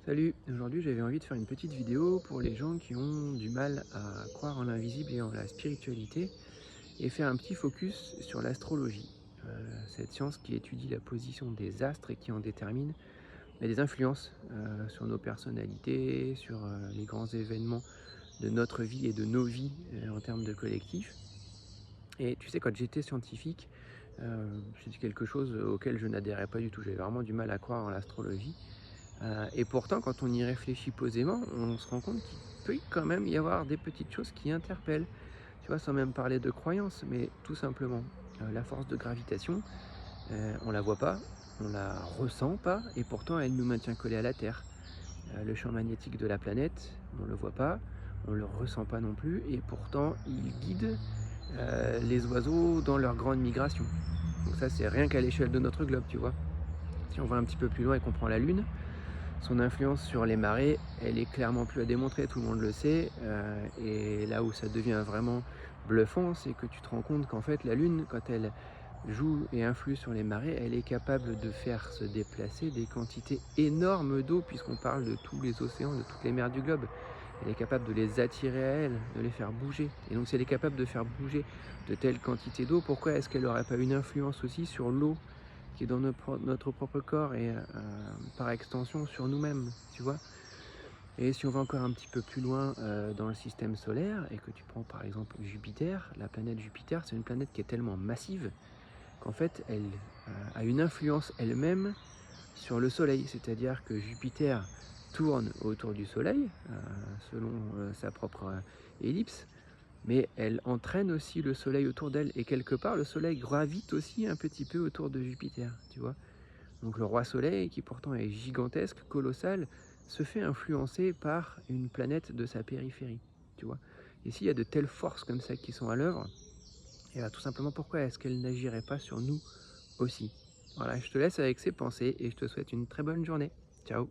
Salut, aujourd'hui j'avais envie de faire une petite vidéo pour les gens qui ont du mal à croire en l'invisible et en la spiritualité et faire un petit focus sur l'astrologie, cette science qui étudie la position des astres et qui en détermine des influences sur nos personnalités, sur les grands événements de notre vie et de nos vies en termes de collectif. Et tu sais, quand j'étais scientifique, c'était quelque chose auquel je n'adhérais pas du tout, j'avais vraiment du mal à croire en l'astrologie. Et pourtant, quand on y réfléchit posément, on se rend compte qu'il peut quand même y avoir des petites choses qui interpellent. Tu vois, sans même parler de croyances, mais tout simplement, la force de gravitation, on la voit pas, on la ressent pas, et pourtant elle nous maintient collés à la Terre. Le champ magnétique de la planète, on le voit pas, on le ressent pas non plus, et pourtant il guide les oiseaux dans leur grande migration. Donc ça, c'est rien qu'à l'échelle de notre globe, tu vois. Si on va un petit peu plus loin et qu'on prend la Lune, son influence sur les marées, elle est clairement plus à démontrer, tout le monde le sait. Et là où ça devient vraiment bluffant, c'est que tu te rends compte qu'en fait, la Lune, quand elle joue et influe sur les marées, elle est capable de faire se déplacer des quantités énormes d'eau, puisqu'on parle de tous les océans, de toutes les mers du globe. Elle est capable de les attirer à elle, de les faire bouger. Et donc, si elle est capable de faire bouger de telles quantités d'eau, pourquoi est-ce qu'elle n'aurait pas une influence aussi sur l'eau qui est dans notre propre corps et par extension sur nous-mêmes, tu vois. Et si on va encore un petit peu plus loin dans le système solaire et que tu prends par exemple Jupiter, la planète Jupiter, c'est une planète qui est tellement massive qu'en fait elle a une influence elle-même sur le Soleil, c'est-à-dire que Jupiter tourne autour du Soleil selon sa propre ellipse, mais elle entraîne aussi le Soleil autour d'elle et quelque part le Soleil gravite aussi un petit peu autour de Jupiter, tu vois. Donc le roi Soleil, qui pourtant est gigantesque, colossal, se fait influencer par une planète de sa périphérie, tu vois. Et s'il y a de telles forces comme ça qui sont à l'œuvre, et bien tout simplement pourquoi est-ce qu'elles n'agiraient pas sur nous aussi? Voilà, je te laisse avec ces pensées et je te souhaite une très bonne journée. Ciao!